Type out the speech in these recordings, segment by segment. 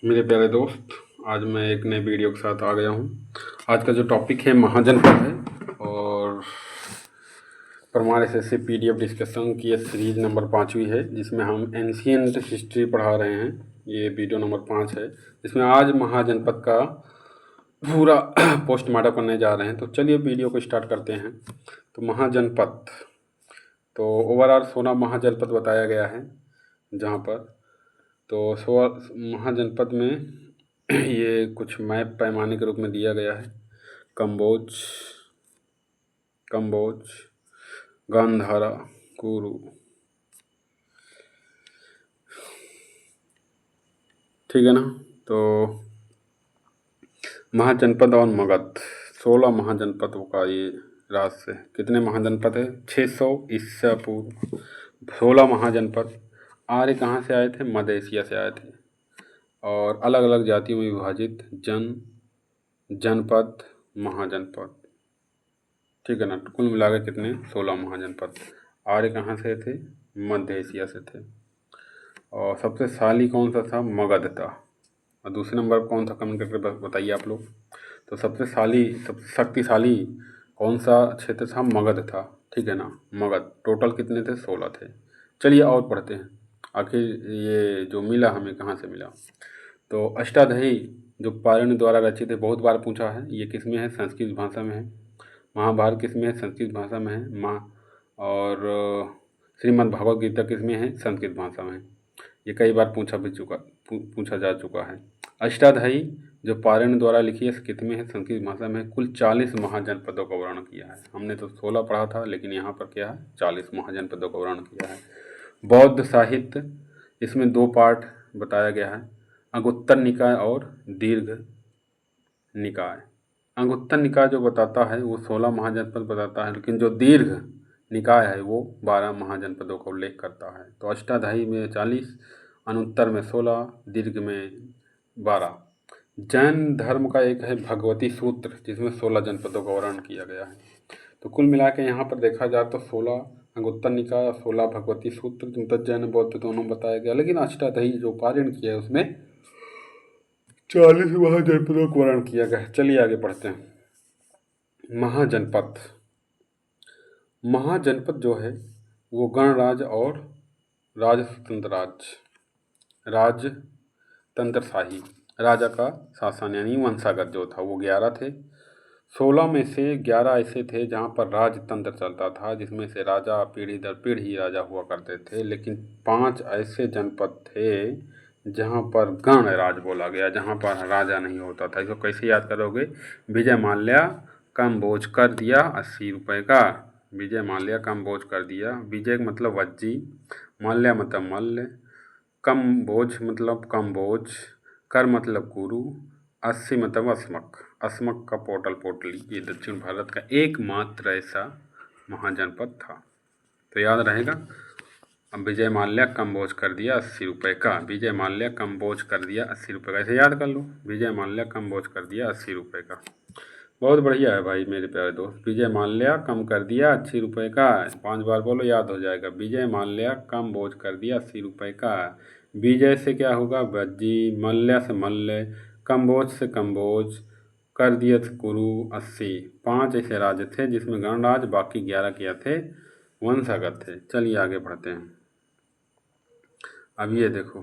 मेरे प्यारे दोस्त, आज मैं एक नए वीडियो के साथ आ गया हूँ। आज का जो टॉपिक है महाजनपद है और परमार एसएससी पीडीएफ डिस्कशन की ये सीरीज नंबर 5वीं है, जिसमें हम एंशियंट हिस्ट्री पढ़ा रहे हैं। ये वीडियो नंबर 5 है, जिसमें आज महाजनपद का पूरा पोस्टमार्टम करने जा रहे हैं। तो चलिए वीडियो को स्टार्ट करते हैं। तो महाजनपद, तो ओवरऑल 16 महाजनपद बताया गया है जहाँ पर। तो 16 महाजनपद में ये कुछ मैप पैमाने के रूप में दिया गया है। कंबोज, गांधारा, कुरु, ठीक है ना। तो महाजनपद और मगध, 16 महाजनपदों का ये राष्ट्र है। कितने महाजनपद है? 600 ईसा पूर्व 16 महाजनपद। आर्य कहाँ से आए थे? मध्य एशिया से आए थे और अलग अलग जातियों में विभाजित जनपद, महाजनपद, ठीक है ना। कुल मिलाकर कितने? 16 महाजनपद। आर्य कहाँ से थे? मध्य एशिया से थे। और सबसे शाली कौन सा था? मगध था। और दूसरे नंबर पर कौन था? कमेंट करके बताइए आप लोग। तो सबसे शक्तिशाली कौन सा क्षेत्र था? मगध था, ठीक है ना। मगध। टोटल कितने थे? 16 थे। चलिए और पढ़ते हैं, आखिर ये जो मिला हमें कहाँ से मिला। तो अष्टाध्यायी जो पाणिनि द्वारा रचित है, बहुत बार पूछा है, ये किस में है? संस्कृत भाषा में है। महाभारत किस में है? संस्कृत भाषा में है। और श्रीमद् भागवत गीता किस में है? संस्कृत भाषा में है। ये कई बार पूछा जा चुका है। अष्टाध्यायी जो पाणिनि द्वारा लिखी है, किस में है? संस्कृत भाषा में। कुल 40 महाजनपदों का वर्णन किया है। हमने तो 16 पढ़ा था, लेकिन यहाँ पर क्या है? 40 महाजनपदों का वर्णन किया है। बौद्ध साहित्य, इसमें 2 पार्ट बताया गया है, अंगुत्तर निकाय और दीर्घ निकाय। अंगुत्तर निकाय जो बताता है वो 16 महाजनपद बताता है, लेकिन जो दीर्घ निकाय है वो 12 महाजनपदों का उल्लेख करता है। तो अष्टाध्यायी में 40, अनुत्तर में 16, दीर्घ में 12। जैन धर्म का एक है भगवती सूत्र, जिसमें 16 जनपदों का वर्णन किया गया है। तो कुल मिला के यहाँ पर देखा जाए तो 16 अंगुत्तर निकाय और 16 भगवती सूत्र, मतलब जैन बौद्ध दोनों बताया गया। लेकिन अष्टाध्यायी जो पारायण किया है उसमें 40 महाजनपदों का वर्णन किया गया है। चलिए आगे पढ़ते हैं। महाजनपद जो है वो गणराज्य और राजतंत्रशाही राजा का शासन यानी वंशागत जो था वो 11 थे। 16 में से 11 ऐसे थे जहाँ पर राजतंत्र चलता था, जिसमें से राजा पीढ़ी दर पीढ़ी राजा हुआ करते थे। लेकिन 5 ऐसे जनपद थे जहाँ पर गण राज बोला गया, जहाँ पर राजा नहीं होता था। इसको कैसे याद करोगे? विजय माल्या कम बोझ कर दिया 80 रुपये का। विजय माल्या कम बोझ कर दिया। विजय मतलब वज्जी, माल्या मतलब मल्ल, कम बोझ मतलब कम बोझ, कर मतलब कुरु, 80 मतलब अस्मक का पोटली। ये दक्षिण भारत का एकमात्र ऐसा महाजनपद था। तो याद रहेगा। अब विजय माल्या कम बोझ कर दिया 80 रुपये का। विजय माल्या कम बोझ कर दिया 80 रुपये का, ऐसे याद कर लो। विजय माल्या कम बोझ कर दिया 80 रुपये का। बहुत बढ़िया है भाई मेरे प्यारे दोस्त। विजय माल्या कम कर दिया 80 रुपये का। 5 बार बोलो, याद हो जाएगा। विजय माल्या कम बोझ कर दिया 80 रुपये का। विजय से क्या होगा? वज्जी, मल्य से मल्ल, कम बोझ से कम बोझ, कर दिया था कुरु 80। 5 ऐसे राज्य थे जिसमें गणराज, बाकी 11 क्या थे? वंशागत थे। चलिए आगे बढ़ते हैं। अब ये देखो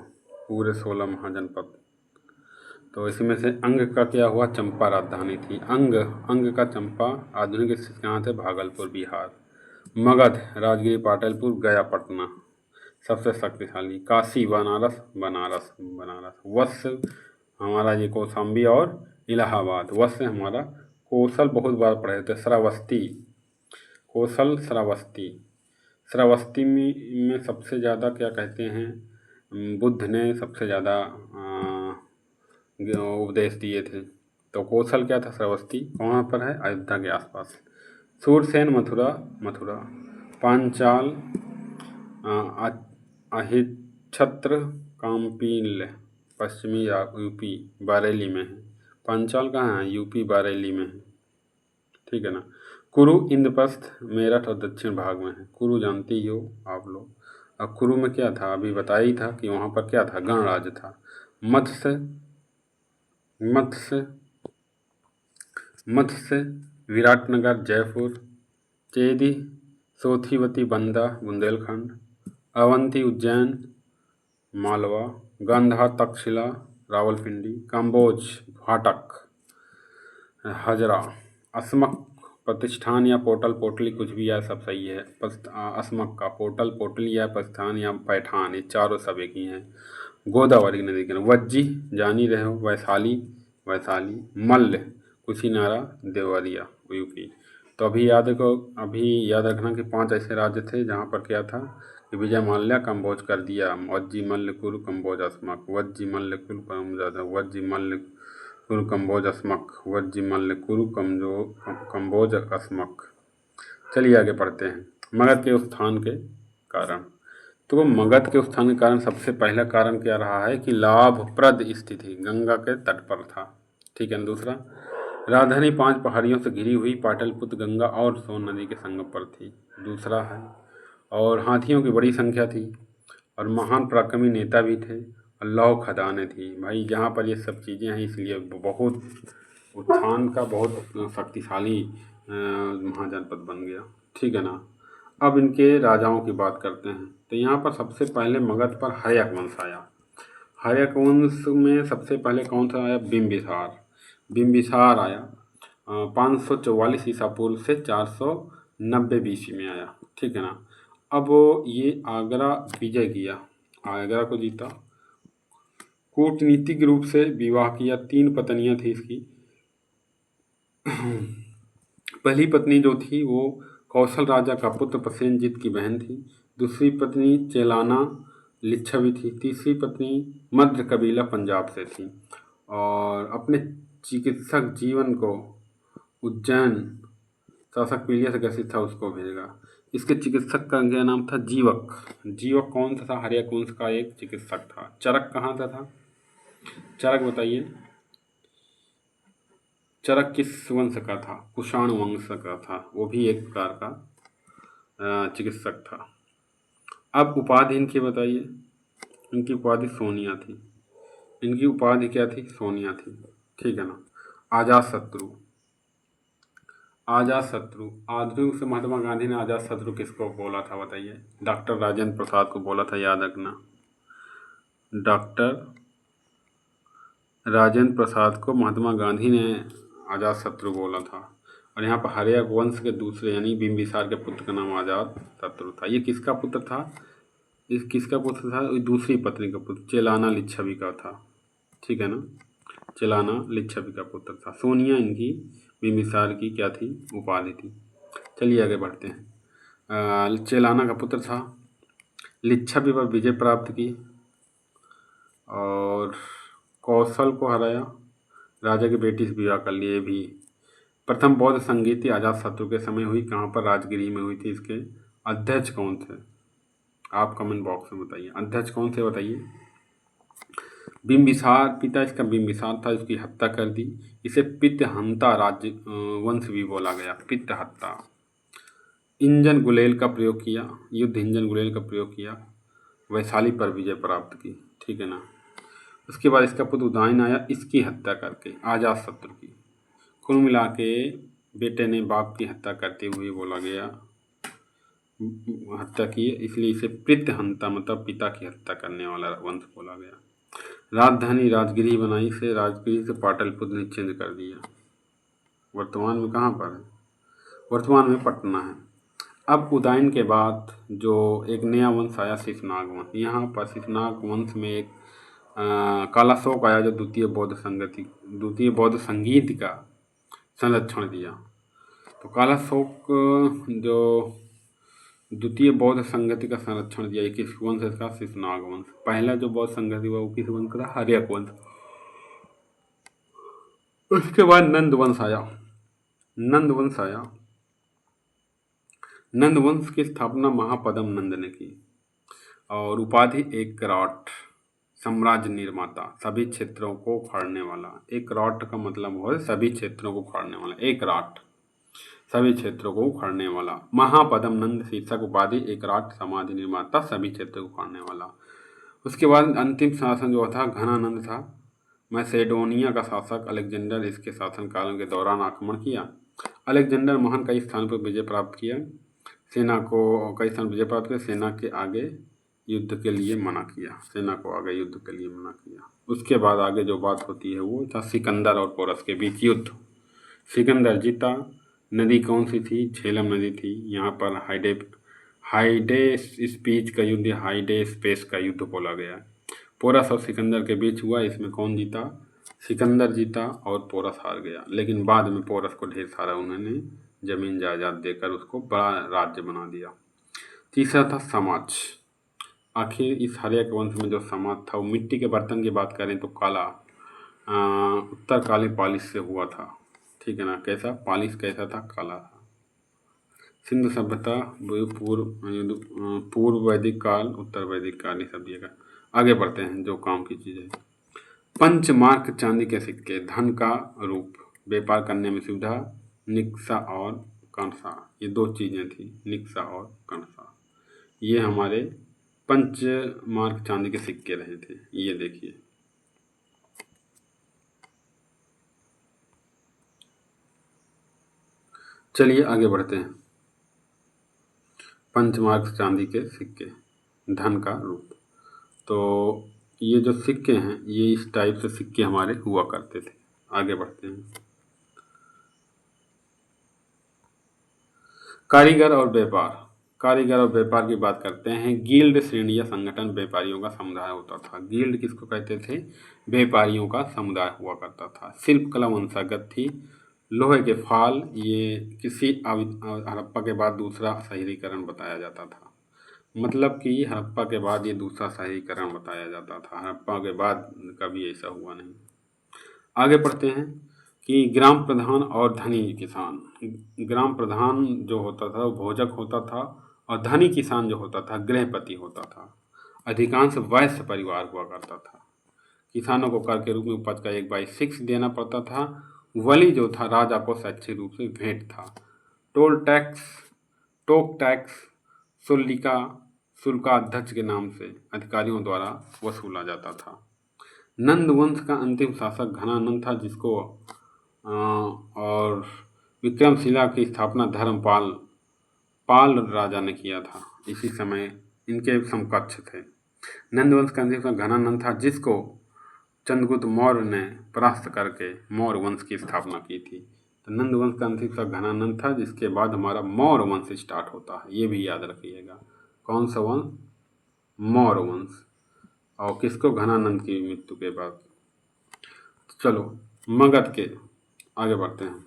पूरे 16 महाजनपद। तो इसमें से अंग का क्या हुआ? चंपा राजधानी थी। अंग का चंपा आधुनिक स्थित कहाँ थे? भागलपुर, बिहार। मगध, राजगीर, पाटलिपुर, गया, पटना। सबसे शक्तिशाली काशी, बनारस। वत्स हमारा ये कौशाम्बी और इलाहाबाद। वत्स हमारा कौशल, बहुत बार पढ़े थे। श्रावस्ती में सबसे ज़्यादा क्या कहते हैं? बुद्ध ने सबसे ज़्यादा उपदेश दिए थे। तो कौशल क्या था? श्रावस्ती वहाँ पर है, अयोध्या के आसपास। सूरसेन, मथुरा। पांचाल, अहिच्छत्र, काम्पील पश्चिमी यूपी बारेली में है। पांचाल कहाँ है? यूपी बारेली में है, ठीक है ना। कुरु इंद्रप्रस्थ, मेरठ और दक्षिण भाग में है। कुरु जानते ही हो आप लोग। अब कुरु में क्या था? अभी बताया ही था कि वहाँ पर क्या था? गणराज्य था। मत्स्य मत्स्य मत्स्य विराटनगर जयपुर, चेदी सोथिवती बंदा बुंदेलखंड, अवंती उज्जैन मालवा, गांधार तक्षशिला रावलपिंडी, काम्बोज भाटक हजरा, असमक प्रतिष्ठान या पोटल पोटली कुछ भी है, सब सही है। असमक का पोटल पोटली या प्रतिष्ठान या पैठान, ये चारों सब एक ही हैं। गोदावरी नदी के वज्जी जान ही रहे हो, वैशाली वैशाली, मल्ल कुशीनारा देवरिया यूपी। तो अभी याद रखना कि 5 ऐसे राज्य थे जहाँ पर क्या था कि विजय माल्या कम्बोज कर दिया। वज्जी मल्ल कुरु कम्बोज असमक, वज्जी मल्ल कुरु वज्जी मल्ल कुरु कम्बोज असमक, वज्जी मल्ल कुरु कम्बोज असमक। चलिए आगे पढ़ते हैं। मगध के उत्थान के कारण। तो मगध के उत्थान के कारण सबसे पहला कारण क्या रहा है कि लाभप्रद स्थिति गंगा के तट पर था। ठीक है। दूसरा, राजधानी 5 पहाड़ियों से घिरी हुई पाटलिपुत्र गंगा और सोन नदी के संगम पर थी। दूसरा है, और हाथियों की बड़ी संख्या थी और महान पराक्रमी नेता भी थे और लौह खदानें थी। भाई जहाँ पर ये सब चीज़ें हैं इसलिए बहुत उत्थान का बहुत शक्तिशाली महाजनपद बन गया। ठीक है ना। अब इनके राजाओं की बात करते हैं। तो यहाँ पर सबसे पहले मगध पर हर्यक वंश आया। हर्यक वंश में सबसे पहले कौन सा आया? बिम्बिसार आया 544 ईसा पूर्व से 490 BC में आया। ठीक है ना। अब ये आगरा विजय किया, आगरा को जीता, कूटनीतिक रूप से विवाह किया। 3 पत्नियां थी इसकी। पहली पत्नी जो थी वो कौशल राजा का पुत्र प्रसेनजीत की बहन थी। दूसरी पत्नी चेलाना लिच्छवी थी। तीसरी पत्नी मध्य कबीला पंजाब से थी। और अपने चिकित्सक जीवन को उज्जैन शासक पीलिया से ग्रसित था उसको भेजेगा। इसके चिकित्सक का क्या नाम था? जीवक। जीवक कौन सा था? हर्यक वंश का एक चिकित्सक था। चरक कहाँ का था? चरक बताइए। चरक किस वंश का था? कुषाण वंश का था। वो भी एक प्रकार का चिकित्सक था। अब उपाधि इनकी बताइए। इनकी उपाधि सोनिया थी। इनकी उपाधि क्या थी? सोनिया थी। ठीक है ना। अजातशत्रु। आधुनिक से महात्मा गांधी ने अजातशत्रु किसको बोला था बताइए? डॉक्टर राजेंद्र प्रसाद को बोला था, याद रखना। डॉक्टर राजेंद्र प्रसाद को महात्मा गांधी ने अजातशत्रु बोला था। और यहाँ पर हर्यक वंश के दूसरे यानी बिम्बिसार के पुत्र का नाम अजातशत्रु था। ये किसका पुत्र था? किसका पुत्र था? दूसरी पत्नी का पुत्र चेलाना लिच्छवी का था। ठीक है ना। चेलाना लिच्छवी का पुत्र था। सोनिया इनकी बिम्बिसार की क्या थी? उपाधि थी। चलिए आगे बढ़ते हैं। चेलाना का पुत्र था, लिच्छवी पर विजय प्राप्त की और कौशल को हराया, राजा की बेटी से विवाह कर लिए भी। प्रथम बौद्ध संगीति अजातशत्रु के समय हुई। कहाँ पर? राजगिरी में हुई थी। इसके अध्यक्ष कौन थे? आप कमेंट बॉक्स में बताइए। अध्यक्ष कौन थे बताइए? बिम्बिसार, पिता इसका बिम्बिसार था, इसकी हत्या कर दी। इसे पित्तहंता राज्य वंश भी बोला गया। पित्तहत्ता। इंजन गुलेल का प्रयोग किया, युद्ध इंजन गुलेल का प्रयोग किया, वैशाली पर विजय प्राप्त की। ठीक है ना। उसके बाद इसका पुत्र उदयन आया, इसकी हत्या करके अजातशत्रु की। कुल मिला के बेटे ने बाप की हत्या करते हुए बोला गया, हत्या की, इसलिए इसे पित्तहंता मतलब पिता की हत्या करने वाला वंश बोला गया। राजधानी राजगिरी बनाई से राजगिरी से पाटलिपुत्र ने चेंज कर दिया। वर्तमान में कहाँ पर है? वर्तमान में पटना है। अब उदयन के बाद जो एक नया वंश आया शिशुनाग वंश। यहाँ पर शिशुनाग वंश में एक कालाशोक आया जो द्वितीय बौद्ध संगीत का संरक्षण दिया। तो कालाशोक जो द्वितीय बौद्ध संगति का संरक्षण दिया, किस वंश का? शिशुनाग वंश। पहला जो बौद्ध संगति हुआ वो किस वंश का था? हर्यक वंश। उसके बाद नंद वंश आया। नंद वंश की स्थापना महापद्म नंद ने की और उपाधि एक राट, साम्राज्य निर्माता, सभी क्षेत्रों को उखाड़ने वाला। एक राट का मतलब हो सभी क्षेत्रों को उखाड़ने वाला। एक राट सभी क्षेत्रों को उखाड़ने वाला। महापद्म नंद शीर्षक उपाधि एक राट, समाधि निर्माता, सभी क्षेत्रों को उखाड़ने वाला। उसके बाद अंतिम शासन जो था घनानंद था। मैसेडोनिया का शासक अलेक्जेंडर इसके शासनकाल के दौरान आक्रमण किया। अलेक्जेंडर महान कई स्थानों पर विजय प्राप्त किया। सेना को कई स्थान विजय प्राप्त किया, सेना के आगे युद्ध के लिए मना किया, सेना को आगे युद्ध के लिए मना किया। उसके बाद आगे जो बात होती है वो था सिकंदर और पोरस के बीच युद्ध। सिकंदर जीता। नदी कौन सी थी? झेलम नदी थी। यहाँ पर हाइडेस्पीस का युद्ध, हाइडेस्पेस का युद्ध बोला गया। पोरस और सिकंदर के बीच हुआ। इसमें कौन जीता? सिकंदर जीता और पोरस हार गया। लेकिन बाद में पोरस को ढेर सारा उन्होंने जमीन जायदाद देकर उसको बड़ा राज्य बना दिया। तीसरा था समाज। आखिर इस हर्यक वंश में जो समाज था वो मिट्टी के बर्तन की बात करें तो काला उत्तरकाली पालिश से हुआ था। ठीक है ना? कैसा पालिश कैसा था? काला था। सिंधु सभ्यता, पूर्व वैदिक काल, उत्तर वैदिक काल, ये सब दिएगा। आगे बढ़ते हैं जो काम की चीज़ें। पंचमार्क चांदी के सिक्के, धन का रूप, व्यापार करने में सुविधा, निक्सा और कणसा, ये दो चीज़ें थी, निक्सा और कणसा। ये हमारे पंचमार्क चांदी के सिक्के रहे थे। ये देखिए, चलिए आगे बढ़ते हैं। पंचमार्क चांदी के सिक्के, धन का रूप। तो ये जो सिक्के हैं ये इस टाइप से सिक्के हमारे हुआ करते थे। आगे बढ़ते हैं। कारीगर और व्यापार। कारीगर और व्यापार की बात करते हैं। गिल्ड श्रेणी या संगठन व्यापारियों का समुदाय होता था। गिल्ड किसको कहते थे? व्यापारियों का समुदाय हुआ करता था। शिल्प कला वंशागत थी। लोहे के फाल, ये किसी हड़प्पा के बाद दूसरा शहरीकरण बताया जाता था। मतलब कि हड़प्पा के बाद ये दूसरा शहरीकरण बताया जाता था। हड़प्पा के बाद कभी ऐसा हुआ नहीं। आगे पढ़ते हैं कि ग्राम प्रधान और धनी किसान। ग्राम प्रधान जो होता था वो भोजक होता था और धनी किसान जो होता था गृहपति होता था। अधिकांश वैश्य परिवार हुआ करता था। किसानों को कर के रूप में उपज का 1/6 देना पड़ता था। वली जो था राजा को शैक्षिक रूप से भेंट था। टोल टैक्स, टोक टैक्स, शुल्लिका, शुल्काध्यक्ष के नाम से अधिकारियों द्वारा वसूला जाता था। नंद वंश का अंतिम शासक घनानंद था, जिसको और विक्रमशिला की स्थापना धर्मपाल राजा ने किया था। इसी समय इनके समकक्ष थे। नंद वंश का अंतिम शासक घनानंद था, जिसको चंद्रगुप्त मौर्य ने परास्त करके मौर्य वंश की स्थापना की थी। तो नंद वंश का अंतिम शासक घनानंद था, जिसके बाद हमारा मौर्य वंश स्टार्ट होता है। ये भी याद रखिएगा। कौन सा वंश? मौर्य वंश। और किसको? घनानंद की मृत्यु के बाद। चलो मगध के आगे बढ़ते हैं।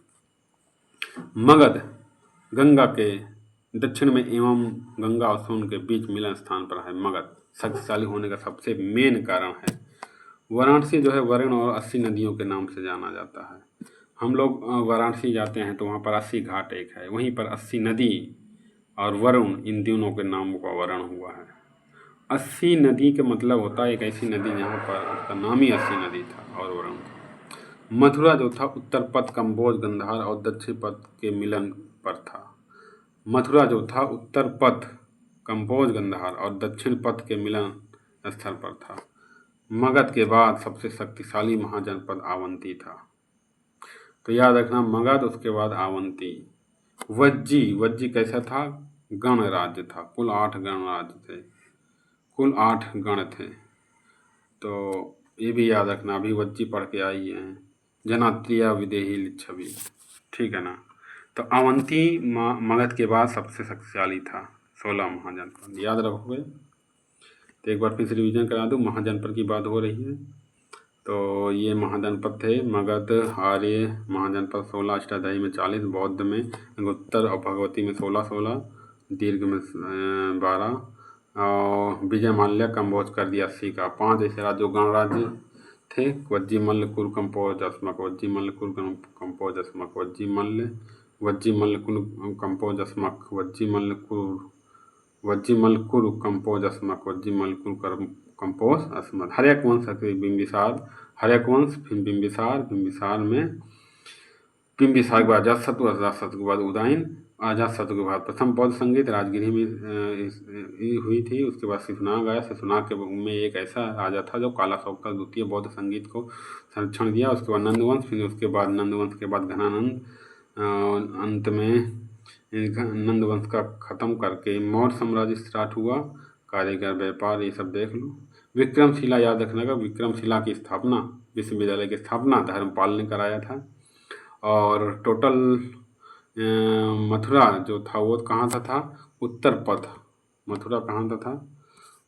मगध गंगा के दक्षिण में एवं गंगा और सोन के बीच मिलन स्थान पर है। मगध शक्तिशाली होने का सबसे मेन कारण है। वाराणसी जो है वरुण और 80 नदियों के नाम से जाना जाता है। हम लोग वाराणसी जाते हैं तो वहाँ पर 80 घाट एक है, वहीं पर 80 नदी और वरुण, इन दोनों के नामों का वर्ण हुआ है। 80 नदी का मतलब होता है एक ऐसी नदी जहाँ पर उसका नाम ही 80 नदी था और वरुण था। मथुरा जो था उत्तर पथ कंबोज गंधार और दक्षिण पथ के मिलन पर था। मथुरा जो था उत्तर पथ कंबोज गंधार और दक्षिण पथ के मिलन स्थल पर था। मगध के बाद सबसे शक्तिशाली महाजनपद अवंती था। तो याद रखना, मगध उसके बाद अवंती। वज्जी कैसा था? गण राज्य था। कुल 8 गण राज्य थे, कुल 8 गण थे। तो ये भी याद रखना, अभी वज्जी पढ़ के आई हैं। जनात्रिया विदेही लिच्छवी, ठीक है ना? तो अवंती मगध के बाद सबसे शक्तिशाली था। 16 महाजनपद याद रखोगे। तो एक बार फिर से रिवीजन करा दूँ, महाजनपद की बात हो रही है। तो ये महाजनपद थे मगध, आर्य महाजनपद 16, अष्टाध्यायी में 40, बौद्ध में, उत्तर और भगवती में 16, दीर्घ में 12, और विजय माल्या कंबोज कर दिया 80 का। 5 ऐसे राज्यों गणराज्य थे। वज्जी मल्ल कुरु कंपोज अस्मक, वज्जी मल्ल कुरु कंपोज अस्मक, वज्जी मल्ल कुरु कंपोज अस्मक, वज्जी मल्ल कुरु कंपोज अस्मक, वज्जी मल्ल कुरु कंपोज अस्मक। हर्यक वंश बिंबिसार, हर्यक वंश, फिर बिंबिसार, बिंबिसार में बिंबिसार के बाद अजातशत्रु, अजातशत्रु के बाद उदयन, आजाद शत्रु के बाद प्रथम बौद्ध संगीत राजगिरी में हुई थी। उसके बाद शिशुनाग आया। शिशुनाग के में एक ऐसा राजा था जो काला शौक था, द्वितीय बौद्ध संगीत को संरक्षण दिया। उसके बाद नंदवंश, फिर उसके बाद नंदवंश के बाद घनानंद, अंत में नंदवंश का ख़त्म करके मौर्य साम्राज्य स्टार्ट हुआ। कारीगर, व्यापार, ये सब देख लो। विक्रमशिला याद रखने का, विक्रमशिला की स्थापना, विश्वविद्यालय की स्थापना धर्मपाल ने कराया था। और टोटल मथुरा जो था वो कहाँ था उत्तर पथ। मथुरा कहाँ था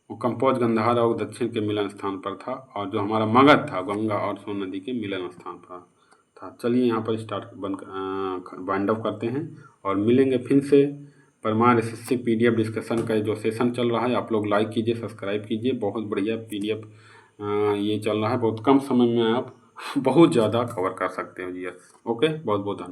वो कंपोज गंधार और दक्षिण के मिलन स्थान पर था। और जो हमारा मगध था गंगा और सोन नदी के मिलन स्थान पर था। चलिए यहाँ पर वाइंड अप करते हैं और मिलेंगे फिर से। परमार एसएससी PDF डिस्कशन का जो सेशन चल रहा है, आप लोग लाइक कीजिए, सब्सक्राइब कीजिए। बहुत बढ़िया PDF ये चल रहा है। बहुत कम समय में आप बहुत ज़्यादा कवर कर सकते हो जी। ओके, बहुत बहुत धन्यवाद।